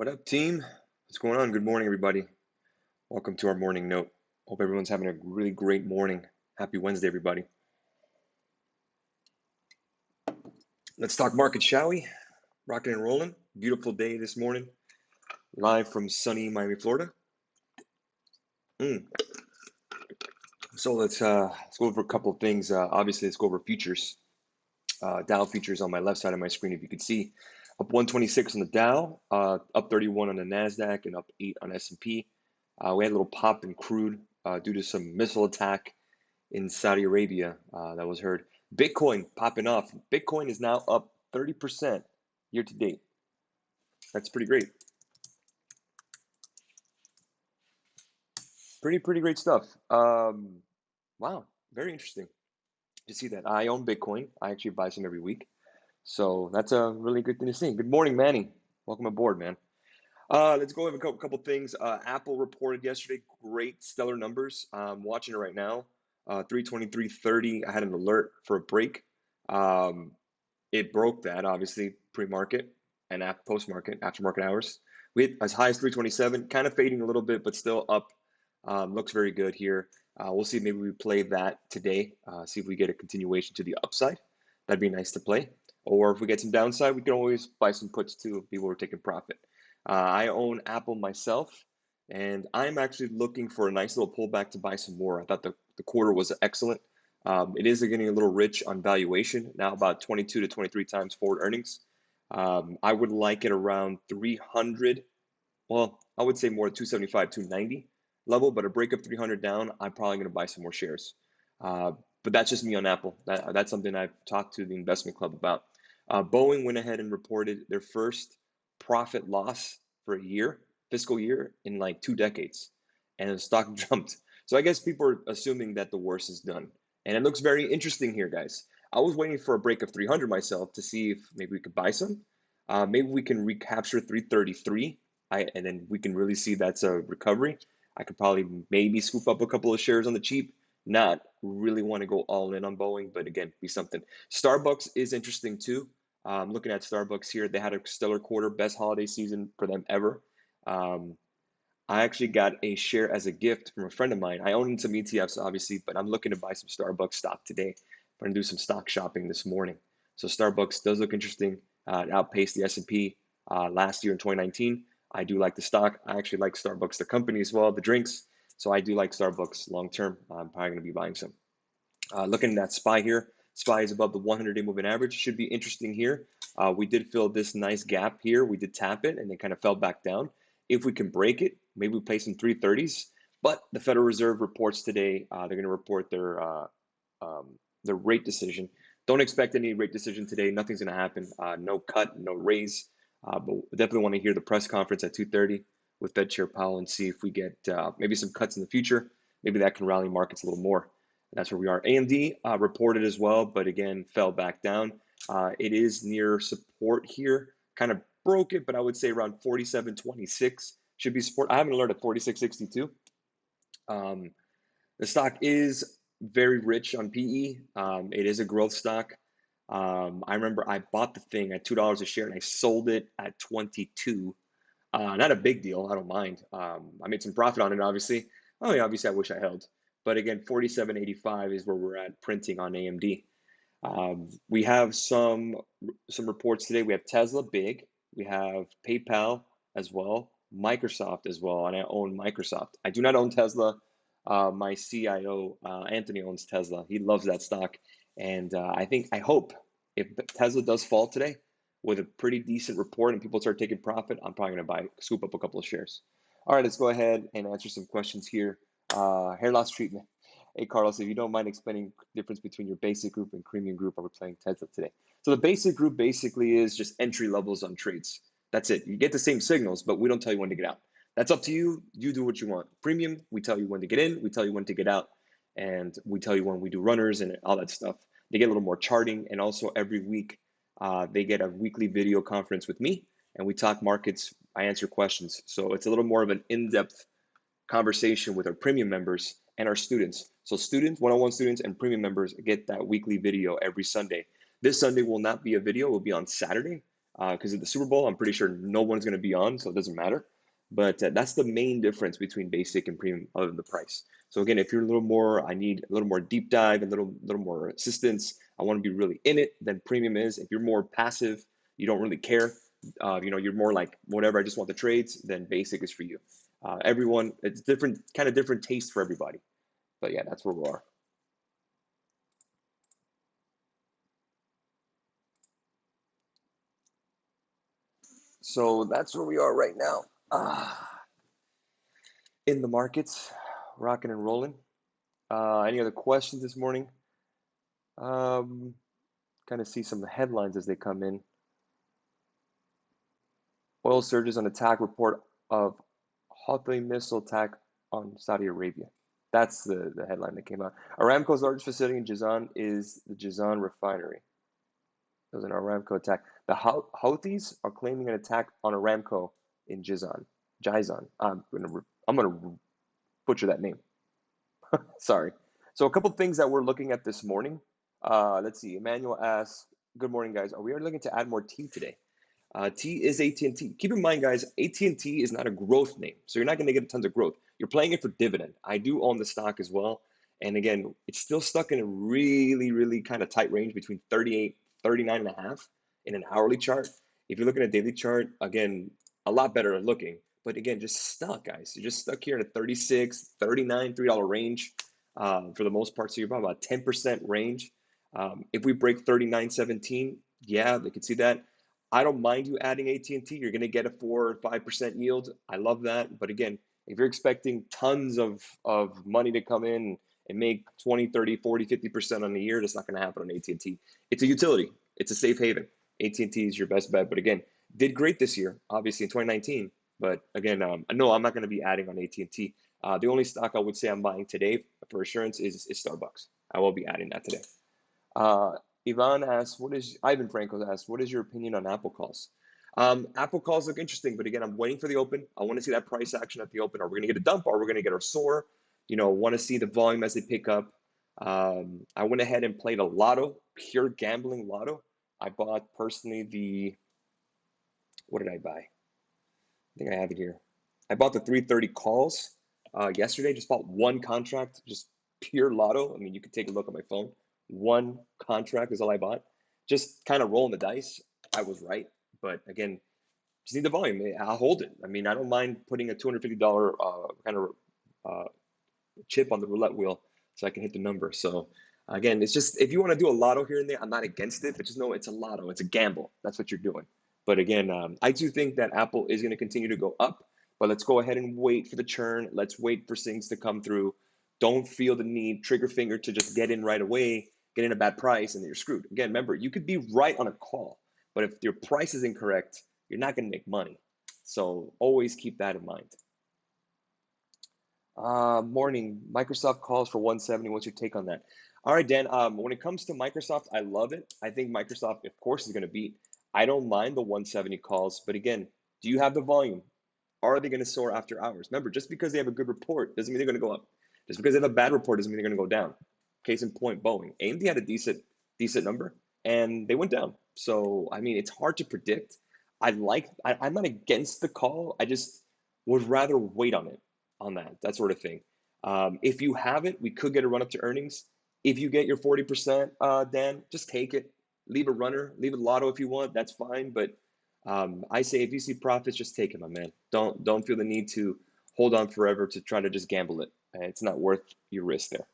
What up, team? What's going on? Good morning, everybody. Welcome to our morning note. Hope everyone's having a really great morning. Happy Wednesday, everybody. Let's talk market, shall we? Rocking and rolling. Beautiful day this morning. Live from sunny Miami, Florida. Mm. So let's go over a couple of things. Obviously, let's go over futures. Dow futures on my left side of my screen, if you could see. Up 126 on the Dow, up 31 on the NASDAQ, and up 8 on S&P. We had a little pop in crude due to some missile attack in Saudi Arabia that was heard. Bitcoin popping off. Bitcoin is now up 30% year to date. That's pretty great. Pretty great stuff. Wow, very interesting to see that. I own Bitcoin. I actually buy some every week. So that's a really good thing to see. Good morning, Manny. Welcome aboard, man. Let's go over a couple things. Apple reported yesterday great stellar numbers. I'm watching it right now. 323.30. I had an alert for a break. It broke that, obviously, pre-market and post-market, after-market hours. We hit as high as 327, kind of fading a little bit, but still up. Looks very good here. We'll see. Maybe we play that today. See if we get a continuation to the upside. That'd be nice to play. Or if we get some downside, we can always buy some puts too if people are taking profit. I own Apple myself, and I'm actually looking for a nice little pullback to buy some more. I thought the quarter was excellent. It is getting a little rich on valuation, now about 22 to 23 times forward earnings. I would like it around 300. Well, I would say more 275, 290 level, but a break of 300 down, I'm probably going to buy some more shares. But that's just me on Apple. That's something I've talked to the investment club about. Boeing went ahead and reported their first profit loss for a year, fiscal year, in like 2 decades, and the stock jumped. So I guess people are assuming that the worst is done. And it looks very interesting here, guys. I was waiting for a break of 300 myself to see if maybe we could buy some. Maybe we can recapture 333, and then we can really see that's a recovery. I could probably maybe scoop up a couple of shares on the cheap. Not really want to go all in on Boeing, but again, be something. Starbucks is interesting too. Looking at Starbucks here, they had a stellar quarter, best holiday season for them ever. I actually got a share as a gift from a friend of mine. I own some ETFs, obviously, but I'm looking to buy some Starbucks stock today. I'm going to do some stock shopping this morning. So Starbucks does look interesting. It outpaced the S&P last year in 2019. I do like the stock. I actually like Starbucks, the company as well, the drinks. So I do like Starbucks long term. I'm probably going to be buying some. Looking at SPY here, SPY is above the 100-day moving average. Should be interesting here. We did fill this nice gap here. We did tap it and then kind of fell back down. If we can break it, maybe we play some 330s. But the Federal Reserve reports today. They're going to report their rate decision. Don't expect any rate decision today. Nothing's going to happen. No cut, no raise. But definitely want to hear the press conference at 2:30 with Fed Chair Powell and see if we get maybe some cuts in the future. Maybe that can rally markets a little more. And that's where we are. AMD reported as well, but again, fell back down. It is near support here. Kind of broke it, but I would say around 47.26 should be support. I have an alert at 46.62. The stock is very rich on PE. It is a growth stock. I remember I bought the thing at $2 a share and I sold it at 22. Not a big deal. I don't mind. I made some profit on it, obviously. Oh, yeah, obviously I wish I held. But again, 47.85 is where we're at printing on AMD. We have some reports today. We have Tesla big. We have PayPal as well, Microsoft as well, and I own Microsoft. I do not own Tesla. My CIO, Anthony, owns Tesla. He loves that stock. And I hope if Tesla does fall today with a pretty decent report and people start taking profit, I'm probably going to scoop up a couple of shares. All right, let's go ahead and answer some questions here. Hair loss treatment. Hey, Carlos, if you don't mind explaining the difference between your basic group and premium group, are we playing Tesla today? So the basic group basically is just entry levels on trades. That's it. You get the same signals, but we don't tell you when to get out. That's up to you. You do what you want. Premium, we tell you when to get in, we tell you when to get out, and we tell you when we do runners and all that stuff. They get a little more charting, and also every week they get a weekly video conference with me, and we talk markets. I answer questions. So it's a little more of an in-depth conversation with our premium members and our students. So students, one-on-one students and premium members get that weekly video every Sunday. This Sunday will not be a video. It will be on Saturday. because of the Super Bowl. I'm pretty sure no one's going to be on, so it doesn't matter. But that's the main difference between basic and premium, other than the price. So again, if you're a little more, I need a little more deep dive, and little more assistance. I want to be really in it. Then premium is. If you're more passive, you don't really care. You're more like whatever. I just want the trades. Then basic is for you. Everyone, it's different, kind of different taste for everybody. But yeah, that's where we are. So that's where we are right now. In the markets, rocking and rolling. Any other questions this morning? Um, Kind of see some headlines as they come in. Oil surges on attack report of Houthi missile attack on Saudi Arabia. That's the headline that came out. Aramco's largest facility in Jazan is the Jazan refinery. It was an Aramco attack. The Houthis are claiming an attack on Aramco in Jazan. Jizan. I'm gonna butcher that name. Sorry. So a couple things that we're looking at this morning. Let's see. Emmanuel asks, "Good morning, guys. Are we looking to add more tea today?" T is AT&T. Keep in mind, guys, AT&T is not a growth name, so you're not going to get tons of growth. You're playing it for dividend. I do own the stock as well, and again, it's still stuck in a really, really kind of tight range between 38, 39 and a half in an hourly chart. If you're looking at a daily chart, again, a lot better looking, but again, just stuck, guys. You're just stuck here in a 36, 39, $3 range for the most part. So you're about 10% range. If we break 39.17, yeah, they could see that. I don't mind you adding AT&T. You're going to get a 4 or 5% yield. I love that. But again, if you're expecting tons of money to come in and make 20, 30, 40, 50% on the year, that's not going to happen on AT&T. It's a utility. It's a safe haven. AT&T is your best bet. But again, did great this year, obviously in 2019. But again, no, I'm not going to be adding on AT&T. The only stock I would say I'm buying today for assurance is Starbucks. I will be adding that today. Uh, Ivan asks, Ivan Franco asks, what is your opinion on Apple calls? Apple calls look interesting, but again, I'm waiting for the open. I want to see that price action at the open. Are we going to get a dump? Or are we going to get a soar? Want to see the volume as they pick up. I went ahead and played a lotto, pure gambling lotto. I bought personally what did I buy? I think I have it here. I bought the 330 calls yesterday. Just bought one contract, just pure lotto. I mean, you could take a look at my phone. One contract is all I bought. Just kind of rolling the dice. I was right, but again, just need the volume. I'll hold it. I mean, I don't mind putting a $250 kind of uh, chip on the roulette wheel so I can hit the number. So again, it's just if you want to do a lotto here and there, I'm not against it, but just know it's a lotto. It's a gamble. That's what you're doing. But again, I do think that Apple is going to continue to go up, but let's go ahead and wait for the churn. Let's wait for things to come through. Don't feel the need, trigger finger, to just get in right away, get in a bad price, and then you're screwed. Again, remember, you could be right on a call, but if your price is incorrect, you're not going to make money. So always keep that in mind. Morning. Microsoft calls for 170. What's your take on that? All right, Dan. When it comes to Microsoft, I love it. I think Microsoft, of course, is going to beat. I don't mind the 170 calls, but again, do you have the volume? Are they going to soar after hours? Remember, just because they have a good report doesn't mean they're going to go up. Just because they have a bad report doesn't mean they're going to go down. Case in point, Boeing. AMD had a decent number, and they went down. So I mean, it's hard to predict. I'm not against the call. I just would rather wait on that sort of thing. If you have it, we could get a run up to earnings. If you get your 40%, Dan, just take it. Leave a runner, leave a lotto if you want. That's fine. But I say if you see profits, just take it, my man. Don't feel the need to hold on forever to try to just gamble it. It's not worth your risk there.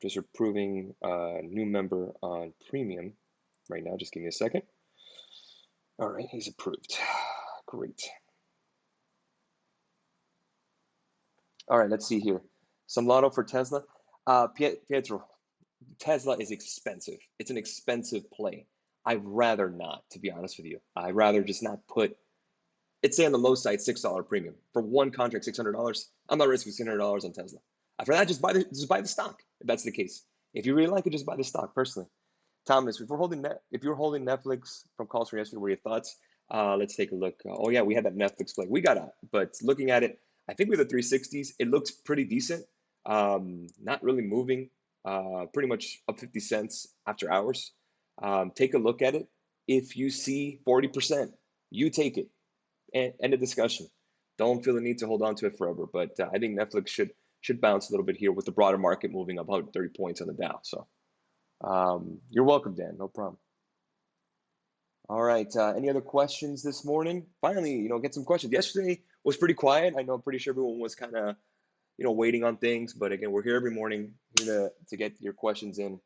Just approving a new member on premium right now. Just give me a second. All right, he's approved. Great. All right, let's see here. Some lotto for Tesla. Pietro, Tesla is expensive. It's an expensive play. I'd rather not, to be honest with you. I'd rather just not put, it's say on the low side, $6 premium. For one contract, $600. I'm not risking $600 on Tesla. For that, just buy the stock, if that's the case. If you really like it, just buy the stock, personally. Thomas, if you're holding Netflix from calls from yesterday, what are your thoughts? Let's take a look. Oh yeah, we had that Netflix play. We got out, but looking at it, I think with the 360s, it looks pretty decent. Not really moving. Pretty much up 50 cents after hours. Take a look at it. If you see 40%, you take it. End of discussion. Don't feel the need to hold on to it forever. But I think Netflix should bounce a little bit here with the broader market moving up 130 points on the Dow. So you're welcome, Dan. No problem. All right. Any other questions this morning? Finally, get some questions. Yesterday was pretty quiet. I know I'm pretty sure everyone was kind of, waiting on things. But again, we're here every morning here to get your questions in.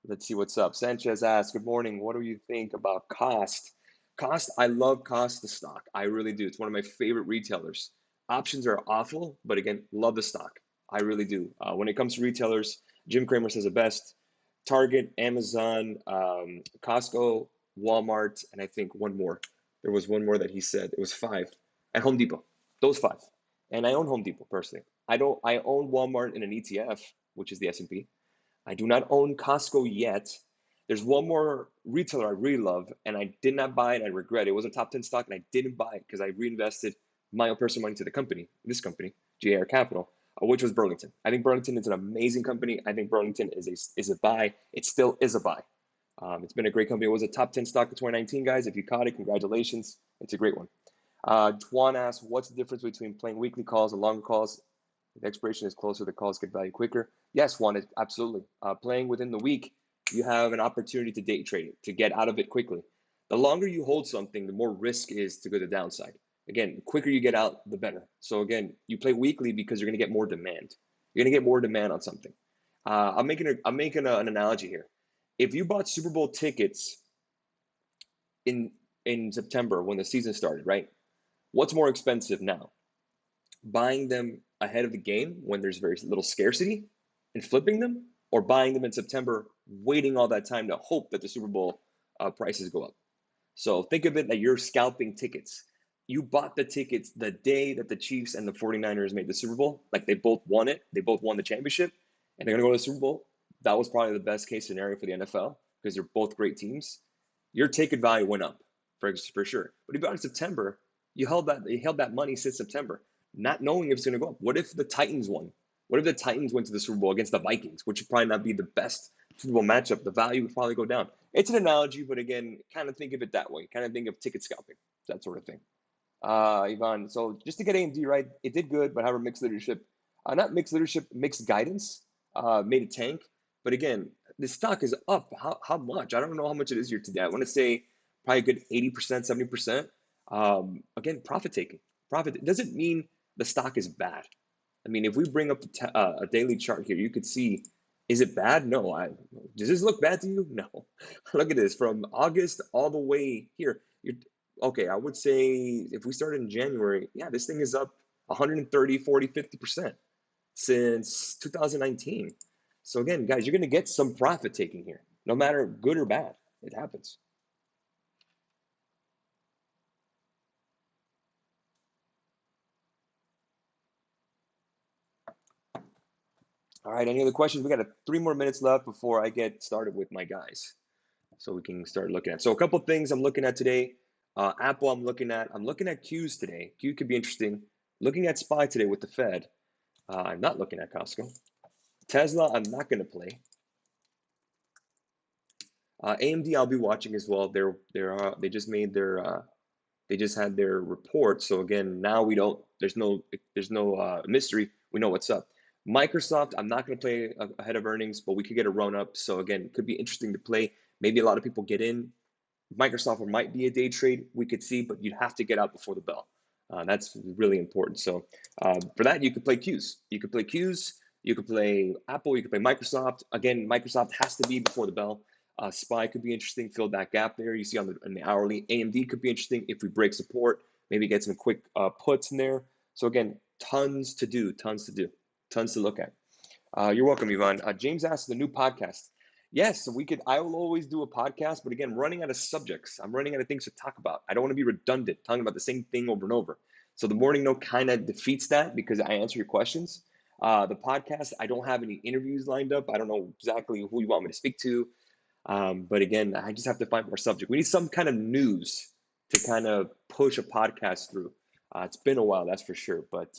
Let's see what's up. Sanchez asks, good morning. What do you think about Cost? Cost, I love Cost the stock. I really do. It's one of my favorite retailers. Options are awful, but again, love the stock. I really do. When it comes to retailers, Jim Cramer says it best. Target, Amazon, Costco, Walmart, and I think one more. There was one more that he said. It was five. And Home Depot. Those five. And I own Home Depot personally. I own Walmart in an ETF, which is the S&P. I do not own Costco yet. There's one more retailer I really love, and I did not buy it. I regret it. It was a top 10 stock, and I didn't buy it because I reinvested my own personal money to the company, this company, GAR Capital, which was Burlington. I think Burlington is an amazing company. I think Burlington is a buy. It still is a buy. It's been a great company. It was a top 10 stock of 2019, guys. If you caught it, congratulations. It's a great one. Juan asks, what's the difference between playing weekly calls and longer calls? The expiration is closer, the calls get value quicker. Yes, Juan, absolutely. Playing within the week, you have an opportunity to day trade it, to get out of it quickly. The longer you hold something, the more risk is to go to the downside. Again, the quicker you get out, the better. So again, you play weekly because you're going to get more demand. You're going to get more demand on something. I'm making an analogy here. If you bought Super Bowl tickets in September when the season started, right? What's more expensive now? Buying them ahead of the game when there's very little scarcity and flipping them, or buying them in September, waiting all that time to hope that the Super Bowl prices go up. So think of it that you're scalping tickets. You bought the tickets the day that the Chiefs and the 49ers made the Super Bowl. Like they both won it. They both won the championship, and they're going to go to the Super Bowl. That was probably the best case scenario for the NFL because they're both great teams. Your ticket value went up for sure. But if you bought in September, you held that money since September, not knowing if it's going to go up. What if the Titans won? What if the Titans went to the Super Bowl against the Vikings, which would probably not be the best Super Bowl matchup? The value would probably go down. It's an analogy, but again, kind of think of it that way. Kind of think of ticket scalping, that sort of thing. Ivan, so just to get AMD right, it did good, but however, mixed leadership, not mixed leadership, mixed guidance, made a tank. But again, the stock is up. How much? I don't know how much it is here today. I want to say probably a good 80%, 70%. Again, profit taking. Profit it doesn't mean the stock is bad. I mean, if we bring up a daily chart here, you could see, is it bad? No. Does this look bad to you? No. Look at this from August all the way here. Okay, I would say if we started in January, yeah, this thing is up 130, 40, 50% since 2019. So again, guys, you're going to get some profit taking here, no matter good or bad. It happens. All right, any other questions? We got 3 more minutes left before I get started with my guys, so we can start looking at. So a couple things I'm looking at today. Apple, I'm looking at. I'm looking at Qs today. Q could be interesting. Looking at SPY today with the Fed. I'm not looking at Costco. Tesla, I'm not going to play. AMD, I'll be watching as well. They just made their they just had their report. So again, now we don't. There's no mystery. We know what's up. Microsoft, I'm not going to play ahead of earnings, but we could get a run up. So again, it could be interesting to play. Maybe a lot of people get in. Microsoft might be a day trade. We could see, but you'd have to get out before the bell. That's really important. So for that, you could play Qs. You could play Qs. You could play Apple. You could play Microsoft. Again, Microsoft has to be before the bell. SPY could be interesting, fill that gap there. You see on the hourly. AMD could be interesting if we break support, maybe get some quick puts in there. So again, tons to do, tons to look at. You're welcome, Ivan. James asked the new podcast. Yes, we could. I will always do a podcast, but again, running out of subjects. I'm running out of things to talk about. I don't want to be redundant, talking about the same thing over and over. So the morning note kind of defeats that because I answer your questions. The podcast, I don't have any interviews lined up. I don't know exactly who you want me to speak to. But again, I just have to find more subject. We need some kind of news to kind of push a podcast through. It's been a while, that's for sure. But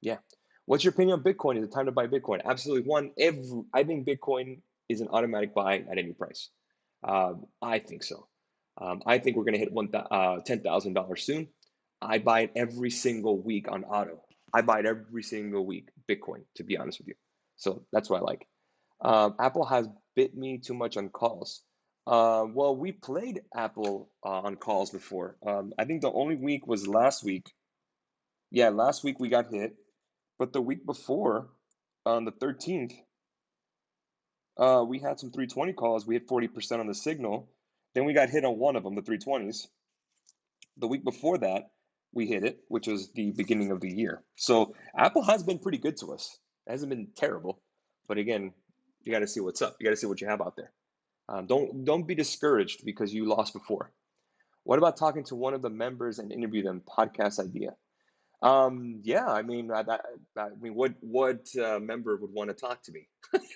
yeah, what's your opinion on Bitcoin? Is it time to buy Bitcoin? Absolutely. I think Bitcoin is an automatic buy at any price. I think so. I think we're going to hit $10,000 soon. I buy it every single week on auto. I buy it every single week, Bitcoin, to be honest with you. So that's what I like. Apple has bit me too much on calls. Well, we played Apple on calls before. I think the only week was last week. Yeah, last week we got hit, but the week before, on the 13th, we had some 320 calls. We hit 40% on the signal. Then we got hit on one of them, the 320s. The week before that, we hit it, which was the beginning of the year. So Apple has been pretty good to us. It hasn't been terrible, but again, you got to see what's up. You got to see what you have out there. Don't be discouraged because you lost before. What about talking to one of the members and interview them? Podcast idea. Yeah, I mean, what member would want to talk to me?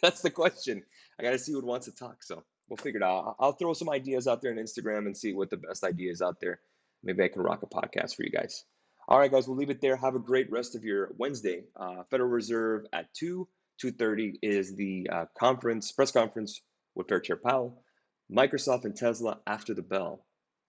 That's the question. I got to see who wants to talk. So we'll figure it out. I'll throw some ideas out there on Instagram and see what the best idea is out there. Maybe I can rock a podcast for you guys. All right, guys, we'll leave it there. Have a great rest of your Wednesday. Federal Reserve at 2:30 is the press conference with Fair Chair Powell. Microsoft and Tesla after the bell.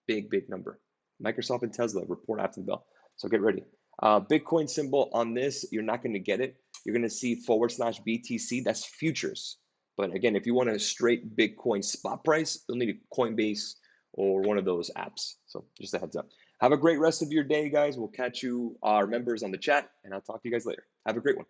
Big number. Microsoft and Tesla report after the bell. So get ready. Bitcoin symbol on this, you're not going to get it. You're going to see /BTC. That's futures. But again, if you want a straight Bitcoin spot price, you'll need a Coinbase or one of those apps. So just a heads up. Have a great rest of your day, guys. We'll catch you, our members, on the chat, and I'll talk to you guys later. Have a great one.